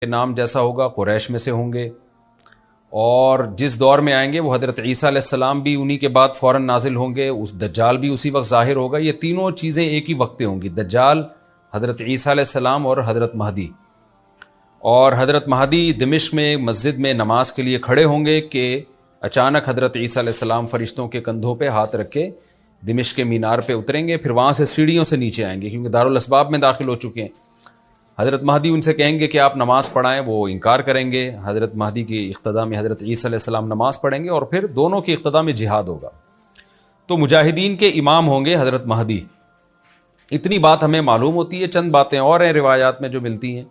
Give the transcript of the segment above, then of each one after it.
کے نام جیسا ہوگا، قریش میں سے ہوں گے، اور جس دور میں آئیں گے وہ حضرت عیسیٰ علیہ السلام بھی انہی کے بعد فوراً نازل ہوں گے، اس دجال بھی اسی وقت ظاہر ہوگا. یہ تینوں چیزیں ایک ہی وقت پہ ہوں گی، دجال، حضرت عیسیٰ علیہ السلام اور حضرت مہدی. اور حضرت مہدی دمشق میں مسجد میں نماز کے لیے کھڑے ہوں گے کہ اچانک حضرت عیسیٰ علیہ السلام فرشتوں کے کندھوں پہ ہاتھ رکھ کے دمشق کے مینار پہ اتریں گے، پھر وہاں سے سیڑھیوں سے نیچے آئیں گے کیونکہ دارالاسباب میں داخل ہو چکے ہیں. حضرت مہدی ان سے کہیں گے کہ آپ نماز پڑھائیں، وہ انکار کریں گے. حضرت مہدی کی اقتداء میں حضرت عیسیٰ علیہ السلام نماز پڑھیں گے اور پھر دونوں کی اقتداء میں جہاد ہوگا. تو مجاہدین کے امام ہوں گے حضرت مہدی. اتنی بات ہمیں معلوم ہوتی ہے. چند باتیں اور ہیں روایات میں جو ملتی ہیں.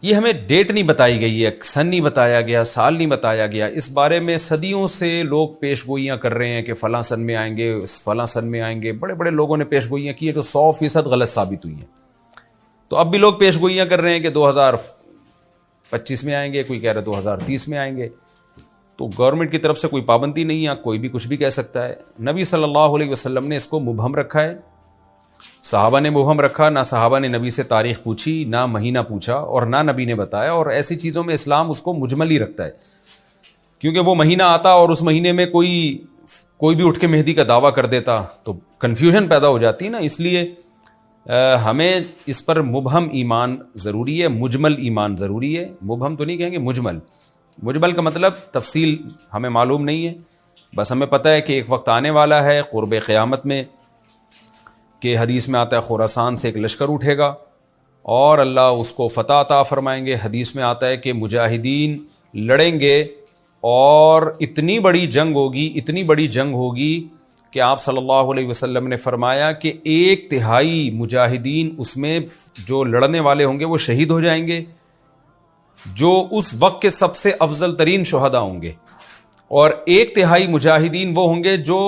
یہ ہمیں ڈیٹ نہیں بتائی گئی ہے، سن نہیں بتایا گیا، سال نہیں بتایا گیا. اس بارے میں صدیوں سے لوگ پیش گوئیاں کر رہے ہیں کہ فلاں سن میں آئیں گے، فلاں سن میں آئیں گے. بڑے بڑے لوگوں نے پیش گوئیاں کی ہیں جو 100% غلط ثابت ہوئی ہیں. تو اب بھی لوگ پیش گوئیاں کر رہے ہیں کہ 2025 میں آئیں گے، کوئی کہہ رہا ہے 2030 میں آئیں گے. تو گورنمنٹ کی طرف سے کوئی پابندی نہیں ہے، کوئی بھی کچھ بھی کہہ سکتا ہے. نبی صلی اللہ علیہ وسلم نے اس کو مبہم رکھا ہے، صحابہ نے مبہم رکھا. نہ صحابہ نے نبی سے تاریخ پوچھی، نہ مہینہ پوچھا، اور نہ نبی نے بتایا. اور ایسی چیزوں میں اسلام اس کو مجمل ہی رکھتا ہے، کیونکہ وہ مہینہ آتا اور اس مہینے میں کوئی بھی اٹھ کے مہدی کا دعویٰ کر دیتا تو کنفیوژن پیدا ہو جاتی نا. اس لیے ہمیں اس پر مبہم ایمان ضروری ہے، مجمل ایمان ضروری ہے. مبہم تو نہیں کہیں گے، مجمل کا مطلب تفصیل ہمیں معلوم نہیں ہے، بس ہمیں پتہ ہے کہ ایک وقت آنے والا ہے قرب قیامت میں کہ حدیث میں آتا ہے خراسان سے ایک لشکر اٹھے گا اور اللہ اس کو فتح عطا فرمائیں گے. حدیث میں آتا ہے کہ مجاہدین لڑیں گے اور اتنی بڑی جنگ ہوگی کہ آپ صلی اللہ علیہ وسلم نے فرمایا کہ 1/3 مجاہدین اس میں جو لڑنے والے ہوں گے وہ شہید ہو جائیں گے، جو اس وقت کے سب سے افضل ترین شہداء ہوں گے. اور 1/3 مجاہدین وہ ہوں گے جو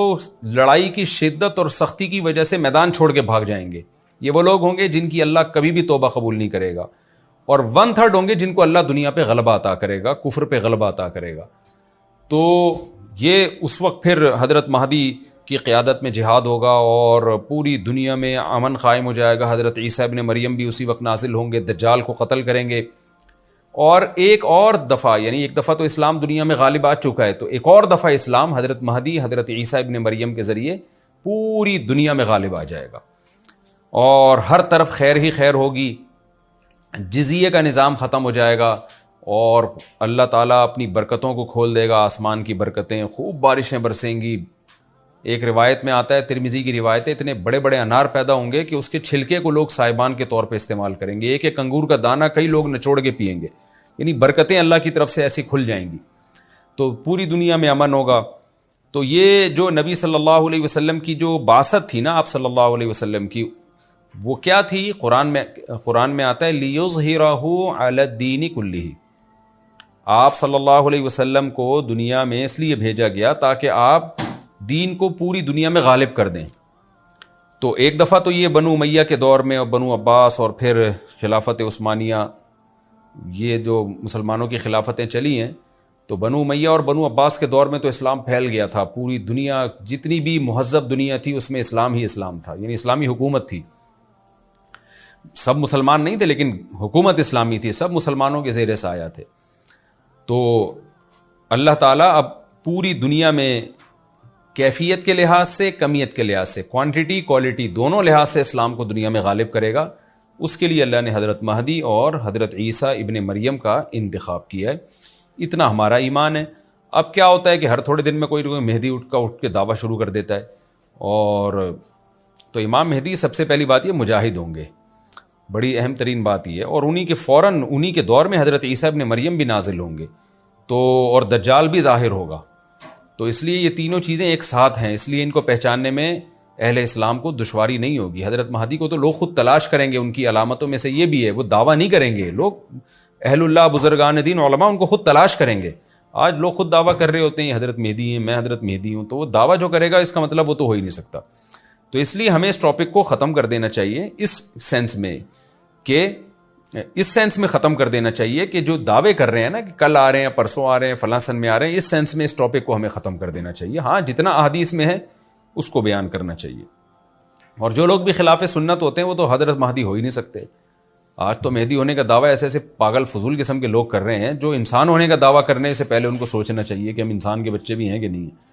لڑائی کی شدت اور سختی کی وجہ سے میدان چھوڑ کے بھاگ جائیں گے. یہ وہ لوگ ہوں گے جن کی اللہ کبھی بھی توبہ قبول نہیں کرے گا. اور 1/3 ہوں گے جن کو اللہ دنیا پہ غلبہ عطا کرے گا، کفر پہ غلبہ عطا کرے گا. تو یہ اس وقت پھر حضرت مہدی کی قیادت میں جہاد ہوگا اور پوری دنیا میں امن قائم ہو جائے گا. حضرت عیسیٰ ابن مریم بھی اسی وقت نازل ہوں گے، دجال کو قتل کریں گے. اور ایک اور دفعہ، یعنی ایک دفعہ تو اسلام دنیا میں غالب آ چکا ہے، تو ایک اور دفعہ اسلام حضرت مہدی حضرت عیسیٰ ابن مریم کے ذریعے پوری دنیا میں غالب آ جائے گا اور ہر طرف خیر ہی خیر ہوگی. جزیے کا نظام ختم ہو جائے گا اور اللہ تعالیٰ اپنی برکتوں کو کھول دے گا. آسمان کی برکتیں، خوب بارشیں برسیں گی. ایک روایت میں آتا ہے، ترمذی کی روایت ہے، اتنے بڑے بڑے انار پیدا ہوں گے کہ اس کے چھلکے کو لوگ سائبان کے طور پہ استعمال کریں گے. ایک انگور کا دانہ کئی لوگ نچوڑ کے پئیں گے. یعنی برکتیں اللہ کی طرف سے ایسی کھل جائیں گی، تو پوری دنیا میں امن ہوگا. تو یہ جو نبی صلی اللہ علیہ وسلم کی جو بعثت تھی نا، آپ صلی اللہ علیہ وسلم کی، وہ کیا تھی؟ قرآن میں آتا ہے لِيُظْهِرَهُ عَلَى الدِّينِ كُلِّهِ. آپ صلی اللہ علیہ وسلم کو دنیا میں اس لیے بھیجا گیا تاکہ آپ دین کو پوری دنیا میں غالب کر دیں. تو ایک دفعہ تو یہ بنو امیہ کے دور میں اور بنو عباس اور پھر خلافت عثمانیہ، یہ جو مسلمانوں کی خلافتیں چلی ہیں، تو بنو امیہ اور بنو عباس کے دور میں تو اسلام پھیل گیا تھا. پوری دنیا، جتنی بھی مہذب دنیا تھی اس میں اسلام ہی اسلام تھا، یعنی اسلامی حکومت تھی. سب مسلمان نہیں تھے لیکن حکومت اسلامی تھی، سب مسلمانوں کے زیر سایہ تھے. تو اللہ تعالیٰ اب پوری دنیا میں کیفیت کے لحاظ سے، کمیت کے لحاظ سے، کوانٹٹی کوالٹی دونوں لحاظ سے اسلام کو دنیا میں غالب کرے گا. اس کے لیے اللہ نے حضرت مہدی اور حضرت عیسیٰ ابن مریم کا انتخاب کیا ہے. اتنا ہمارا ایمان ہے. اب کیا ہوتا ہے کہ ہر تھوڑے دن میں کوئی مہدی اٹھ کے دعویٰ شروع کر دیتا ہے. اور تو امام مہدی سب سے پہلی بات یہ مجاہد ہوں گے، بڑی اہم ترین بات یہ ہے. اور انہی کے دور میں حضرت عیسیٰ ابن مریم بھی نازل ہوں گے، تو اور دجال بھی ظاہر ہوگا. تو اس لیے یہ تینوں چیزیں ایک ساتھ ہیں، اس لیے ان کو پہچاننے میں اہل اسلام کو دشواری نہیں ہوگی. حضرت مہدی کو تو لوگ خود تلاش کریں گے. ان کی علامتوں میں سے یہ بھی ہے، وہ دعویٰ نہیں کریں گے. لوگ اہل اللہ، بزرگان دین، علماء ان کو خود تلاش کریں گے. آج لوگ خود دعویٰ کر رہے ہوتے ہیں حضرت مہدی ہیں، میں حضرت مہدی ہوں، تو وہ دعویٰ جو کرے گا اس کا مطلب وہ تو ہو ہی نہیں سکتا. تو اس لیے ہمیں اس ٹاپک کو ختم کر دینا چاہیے، اس سینس میں ختم کر دینا چاہیے کہ جو دعوے کر رہے ہیں نا کہ کل آ رہے ہیں، پرسوں آ رہے ہیں، فلاں سن میں آ رہے ہیں، اس سینس میں اس ٹاپک کو ہمیں ختم کر دینا چاہیے. ہاں، جتنا احادیث میں ہے اس کو بیان کرنا چاہیے. اور جو لوگ بھی خلاف سنت ہوتے ہیں وہ تو حضرت مہدی ہو ہی نہیں سکتے. آج تو مہدی ہونے کا دعویٰ ایسے ایسے پاگل فضول قسم کے لوگ کر رہے ہیں جو انسان ہونے کا دعویٰ کرنے سے پہلے ان کو سوچنا چاہیے کہ ہم انسان کے بچے بھی ہیں کہ نہیں ہیں۔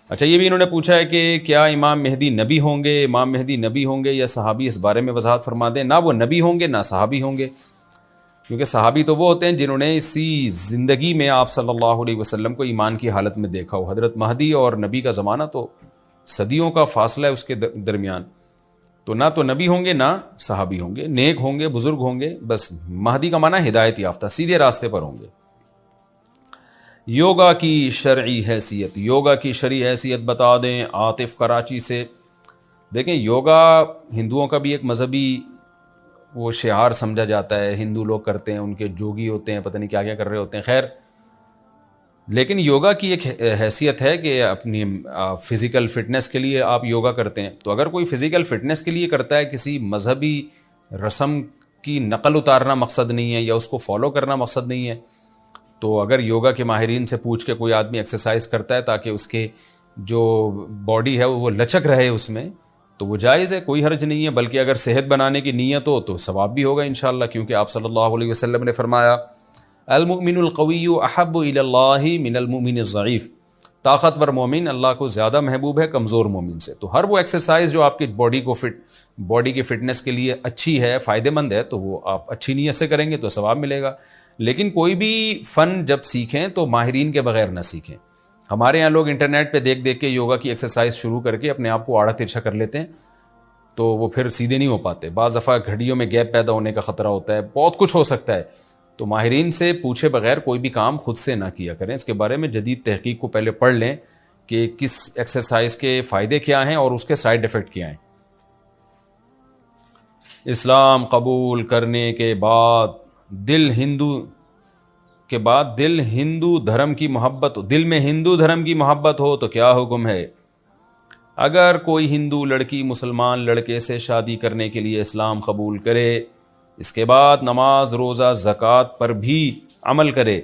اچھا، یہ بھی انہوں نے پوچھا ہے کہ کیا امام مہدی نبی ہوں گے؟ امام مہدی نبی ہوں گے یا صحابی؟ اس بارے میں وضاحت فرما دیں۔ نہ وہ نبی ہوں گے نہ صحابی ہوں گے، کیونکہ صحابی تو وہ ہوتے ہیں جنہوں نے اسی زندگی میں آپ صلی اللہ علیہ وسلم کو ایمان کی حالت میں دیکھا ہو۔ حضرت مہدی اور نبی کا زمانہ تو صدیوں کا فاصلہ ہے اس کے درمیان، تو نہ تو نبی ہوں گے نہ صحابی ہوں گے، نیک ہوں گے، بزرگ ہوں گے، بس مہدی کا معنی ہدایت یافتہ، سیدھے راستے پر ہوں گے۔ یوگا کی شرعی حیثیت، یوگا کی شرعی حیثیت بتا دیں عاطف کراچی سے۔ دیکھیں، یوگا ہندوؤں کا بھی ایک مذہبی وہ شعار سمجھا جاتا ہے، ہندو لوگ کرتے ہیں، ان کے جوگی ہوتے ہیں، پتہ نہیں کیا کیا کر رہے ہوتے ہیں، خیر، لیکن یوگا کی ایک حیثیت ہے کہ اپنی فزیکل فٹنس کے لیے آپ یوگا کرتے ہیں۔ تو اگر کوئی فزیکل فٹنس کے لیے کرتا ہے، کسی مذہبی رسم کی نقل اتارنا مقصد نہیں ہے یا اس کو فالو کرنا مقصد نہیں ہے، تو اگر یوگا کے ماہرین سے پوچھ کے کوئی آدمی ایکسرسائز کرتا ہے تاکہ اس کے جو باڈی ہے وہ لچک رہے اس میں، تو وہ جائز ہے، کوئی حرج نہیں ہے، بلکہ اگر صحت بنانے کی نیت ہو تو ثواب بھی ہوگا انشاءاللہ، کیونکہ آپ صلی اللہ علیہ وسلم نے فرمایا المؤمن القوی احب الی اللہ من المؤمن الضعیف، طاقتور مومن اللہ کو زیادہ محبوب ہے کمزور مومن سے۔ تو ہر وہ ایکسرسائز جو آپ کی باڈی کی فٹنس کے لیے اچھی ہے، فائدہ مند ہے، تو وہ آپ اچھی نیت سے کریں گے تو ثواب ملے گا۔ لیکن کوئی بھی فن جب سیکھیں تو ماہرین کے بغیر نہ سیکھیں۔ ہمارے یہاں لوگ انٹرنیٹ پہ دیکھ کے یوگا کی ایکسرسائز شروع کر کے اپنے آپ کو آڑا ترچھا کر لیتے ہیں، تو وہ پھر سیدھے نہیں ہو پاتے، بعض دفعہ گھڑیوں میں گیپ پیدا ہونے کا خطرہ ہوتا ہے، بہت کچھ ہو سکتا ہے۔ تو ماہرین سے پوچھے بغیر کوئی بھی کام خود سے نہ کیا کریں، اس کے بارے میں جدید تحقیق کو پہلے پڑھ لیں کہ کس ایکسرسائز کے فائدے کیا ہیں اور اس کے سائیڈ ایفیکٹ کیا ہیں۔ اسلام قبول کرنے کے بعد دل ہندو دھرم کی محبت، دل میں ہندو دھرم کی محبت ہو تو کیا حکم ہے؟ اگر کوئی ہندو لڑکی مسلمان لڑکے سے شادی کرنے کے لیے اسلام قبول کرے، اس کے بعد نماز روزہ زکوٰۃ پر بھی عمل کرے،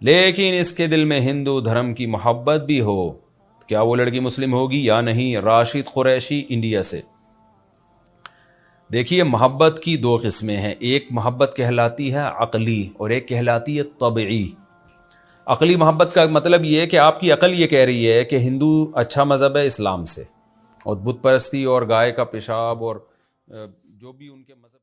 لیکن اس کے دل میں ہندو دھرم کی محبت بھی ہو، کیا وہ لڑکی مسلم ہوگی یا نہیں؟ راشد قریشی انڈیا سے۔ دیکھیے، محبت کی دو قسمیں ہیں، ایک محبت کہلاتی ہے عقلی اور ایک کہلاتی ہے طبعی۔ عقلی محبت کا مطلب یہ ہے کہ آپ کی عقل یہ کہہ رہی ہے کہ ہندو اچھا مذہب ہے اسلام سے، اور بت پرستی اور گائے کا پیشاب اور جو بھی ان کے مذہب